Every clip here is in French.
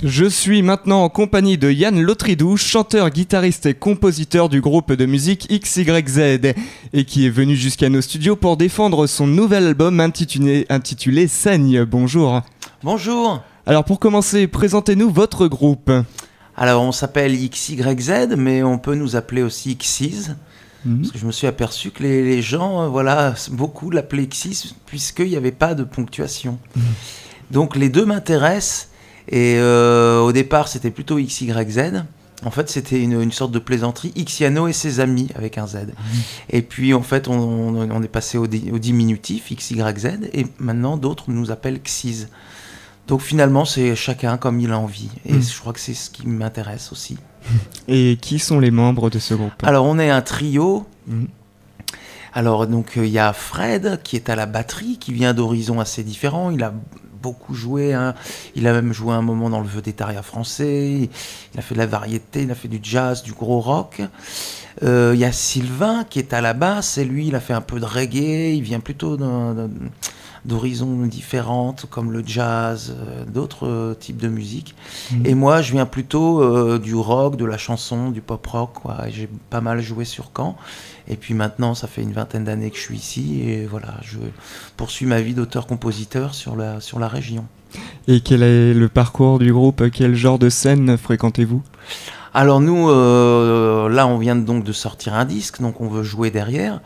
Je suis maintenant en compagnie de Yann Lotridou, chanteur, guitariste et compositeur du groupe de musique XYZ, et qui est venu jusqu'à nos studios pour défendre son nouvel album intitulé Saigne. Bonjour. Bonjour. Alors pour commencer, présentez-nous votre groupe. Alors on s'appelle XYZ, mais on peut nous appeler aussi Xyz. Parce que je me suis aperçu que les gens, beaucoup l'appelaient Xyz, puisqu'il n'y avait pas de ponctuation. Donc les deux m'intéressent. Et au départ, c'était plutôt XYZ. En fait, c'était une sorte de plaisanterie. Xiano et ses amis, avec un Z. Et puis, en fait, on est passé au diminutif, XYZ. Et maintenant, d'autres nous appellent Xyz. Donc, finalement, c'est chacun comme il a envie. Et je crois que c'est ce qui m'intéresse aussi. Et qui sont les membres de ce groupe ? Alors, on est un trio. Alors, donc, il y a Fred, qui est à la batterie, qui vient d'horizons assez différents. Il a beaucoup joué, hein. Il a même joué un moment dans le Vedettariat français, il a fait de la variété, il a fait du jazz, du gros rock. Il y a Sylvain qui est à la basse, et lui il a fait un peu de reggae, il vient plutôt d'horizons différentes comme le jazz, d'autres types de musique. Et moi je viens plutôt du rock, de la chanson, du pop rock, quoi. J'ai pas mal joué sur Caen. Et puis maintenant, ça fait une vingtaine d'années que je suis ici et voilà, je poursuis ma vie d'auteur-compositeur sur la région. Et quel est le parcours du groupe ? Quel genre de scène fréquentez-vous ? Alors nous, là, on vient donc de sortir un disque, donc on veut jouer derrière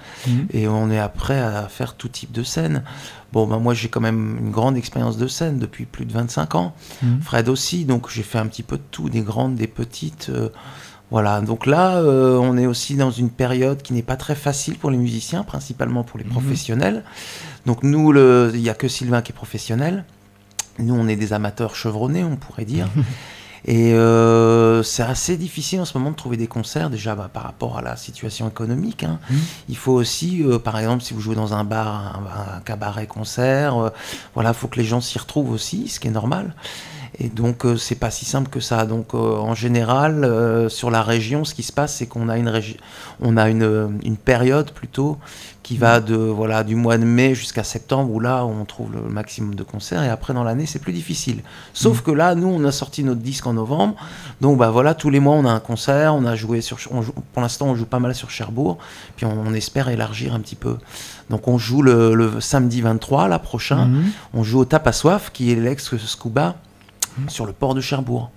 et on est prêt à faire tout type de scène. Bon, moi, j'ai quand même une grande expérience de scène depuis plus de 25 ans. Fred aussi, donc j'ai fait un petit peu de tout, des grandes, des petites... Voilà, donc là, on est aussi dans une période qui n'est pas très facile pour les musiciens, principalement pour les professionnels. Donc nous, il n'y a que Sylvain qui est professionnel. Nous, on est des amateurs chevronnés, on pourrait dire. Et c'est assez difficile en ce moment de trouver des concerts, déjà par rapport à la situation économique. Il faut aussi, par exemple, si vous jouez dans un bar, un cabaret-concert, il faut que les gens s'y retrouvent aussi, ce qui est normal. Et donc, c'est pas si simple que ça. Donc, en général, sur la région, ce qui se passe, c'est qu'on a une période plutôt qui va du mois de mai jusqu'à septembre, où là, on trouve le maximum de concerts. Et après, dans l'année, c'est plus difficile. Sauf que là, nous, on a sorti notre disque en novembre. Donc, tous les mois, on a un concert. On a joué pour l'instant, on joue pas mal sur Cherbourg. Puis, on espère élargir un petit peu. Donc, on joue le samedi 23, là, prochain. On joue au Tap à Soif, qui est l'ex-Scuba, sur le port de Cherbourg.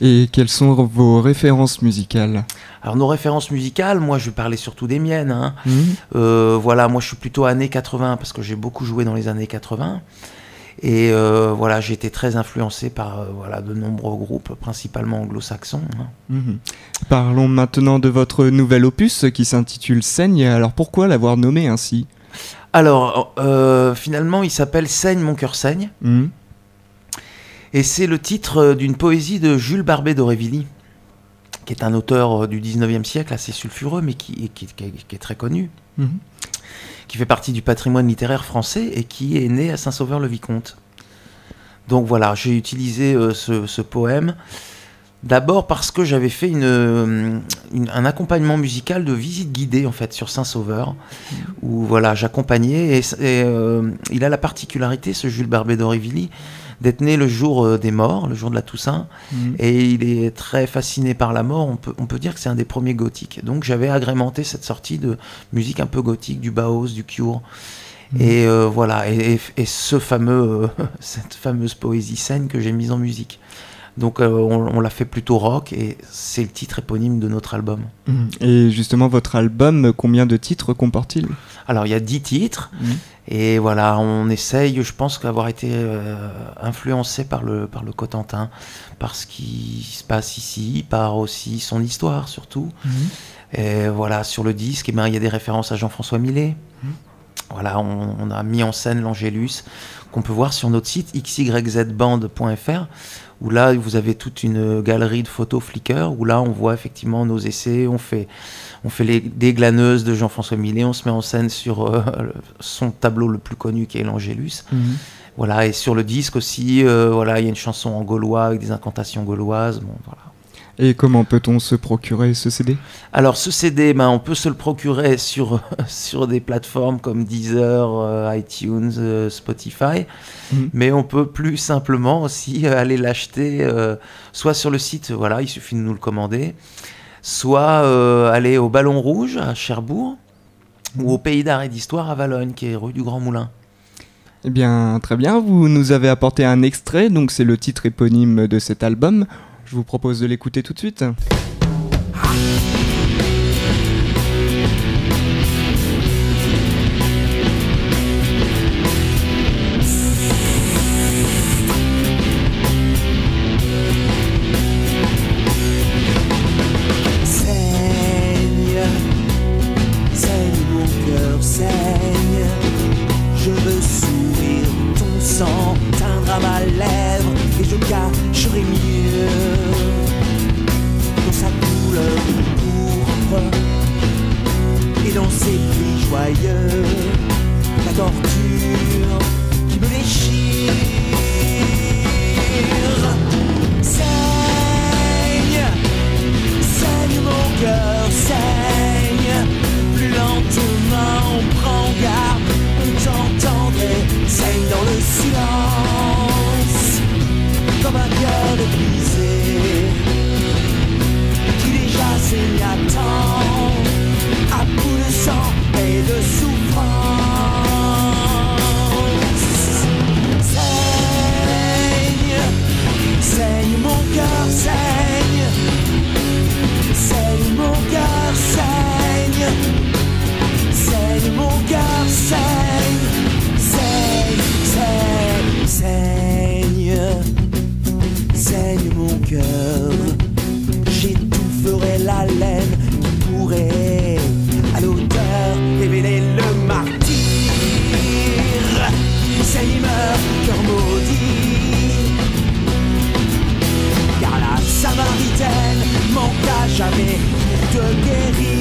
Et quelles sont vos références musicales ? Alors nos références musicales, moi je vais parler surtout des miennes. Moi je suis plutôt années 80 parce que j'ai beaucoup joué dans les années 80. Et j'ai été très influencé par de nombreux groupes, principalement anglo-saxons. Parlons maintenant de votre nouvel opus qui s'intitule Saigne. Alors pourquoi l'avoir nommé ainsi ? Alors finalement il s'appelle Saigne, mon cœur saigne. Et c'est le titre d'une poésie de Jules Barbet d'Aurevilly, qui est un auteur du 19e siècle, assez sulfureux, mais qui est très connu, qui fait partie du patrimoine littéraire français et qui est né à Saint-Sauveur-le-Vicomte. Donc voilà, j'ai utilisé ce poème, d'abord parce que j'avais fait un accompagnement musical de visite guidée, en fait, sur Saint-Sauveur, où j'accompagnais, et il a la particularité, ce Jules Barbet d'Aurevilly, d'être né le jour des morts, le jour de la Toussaint, et il est très fasciné par la mort. On peut dire que c'est un des premiers gothiques. Donc j'avais agrémenté cette sortie de musique un peu gothique, du Bauhaus, du Cure, et cette fameuse poésie saine que j'ai mise en musique. Donc on l'a fait plutôt rock, et c'est le titre éponyme de notre album. Et justement, votre album, combien de titres comporte-t-il ? Alors il y a 10 titres, et voilà, on essaye, je pense qu'avoir été influencé par le Cotentin, par ce qui se passe ici, par aussi son histoire surtout. Et voilà, sur le disque, il y a des références à Jean-François Millet. Voilà, on a mis en scène l'Angélus, qu'on peut voir sur notre site xyzband.fr, où là vous avez toute une galerie de photos Flickr, où là on voit effectivement nos essais, on fait des glaneuses de Jean-François Millet, on se met en scène sur son tableau le plus connu qui est l'Angélus. Voilà, et sur le disque aussi, il y a une chanson en gaulois avec des incantations gauloises. Bon, voilà. Et comment peut-on se procurer ce CD ? Alors ce CD, on peut se le procurer sur des plateformes comme Deezer, iTunes, Spotify, mais on peut plus simplement aussi aller l'acheter soit sur le site, voilà, il suffit de nous le commander, soit aller au Ballon Rouge à Cherbourg ou au Pays d'Art et d'Histoire à Valognes, qui est rue du Grand Moulin. Eh bien, très bien, vous nous avez apporté un extrait, donc c'est le titre éponyme de cet album. Je vous propose de l'écouter tout de suite. La torture qui me déchire saigne, saigne mon cœur, saigne. Plus lentement on prend garde, on t'entendrait, saigne dans le silence, comme un cœur épuisé qui déjà saigne à temps, à bout de sang et de souffrance. Saigne, saigne mon cœur, saigne, saigne mon cœur, saigne, saigne mon cœur, saigne, saigne, saigne, saigne, saigne mon cœur. J'étoufferai la laine qui pourrait à l'auteur révéler le martyr. Saigne meurt, cœur maudit, car la Samaritaine manque à jamais pour te guérir.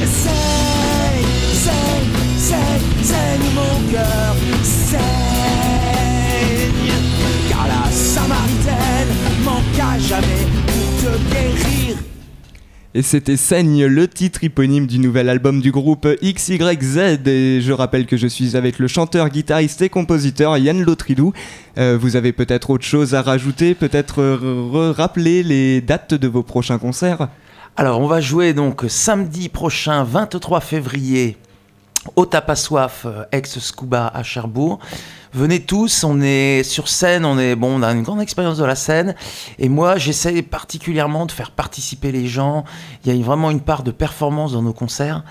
Saigne, saigne, saigne, saigne mon cœur, saigne, car la Samaritaine manque à jamais pour te guérir. Et c'était Saigne, le titre éponyme du nouvel album du groupe XYZ. Et je rappelle que je suis avec le chanteur, guitariste et compositeur Yann Lotridou. Vous avez peut-être autre chose à rajouter, peut-être rappeler les dates de vos prochains concerts ? Alors on va jouer donc samedi prochain, 23 février, au Tapas-Soif, ex-Scuba à Cherbourg. Venez tous, on est sur scène, on a une grande expérience de la scène, et moi j'essaie particulièrement de faire participer les gens. Il y a vraiment une part de performance dans nos concerts,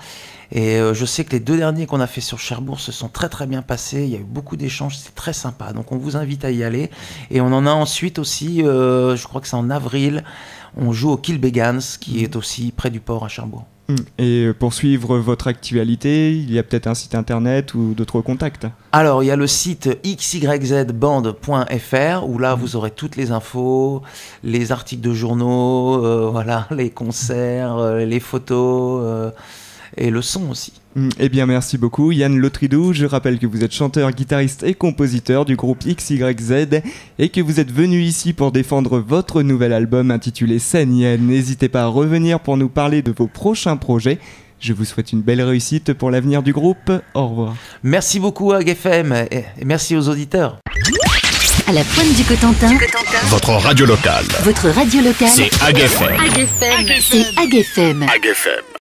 et je sais que les 2 derniers qu'on a fait sur Cherbourg se sont très très bien passés, il y a eu beaucoup d'échanges, c'est très sympa, donc on vous invite à y aller. Et on en a ensuite aussi, je crois que c'est en avril, on joue au Kill Begans, qui est aussi près du port à Cherbourg. Et pour suivre votre actualité, il y a peut-être un site internet ou d'autres contacts ? Alors, il y a le site xyzband.fr où là, vous aurez toutes les infos, les articles de journaux, voilà, les concerts, les photos et le son aussi. Eh bien, merci beaucoup Yann Lotridou. Je rappelle que vous êtes chanteur, guitariste et compositeur du groupe XYZ et que vous êtes venu ici pour défendre votre nouvel album intitulé Saigne. N'hésitez pas à revenir pour nous parler de vos prochains projets. Je vous souhaite une belle réussite pour l'avenir du groupe. Au revoir. Merci beaucoup à AgFM et merci aux auditeurs. À la pointe du Cotentin, votre radio locale. Votre radio locale, C'est AgFM. c'est AgFM.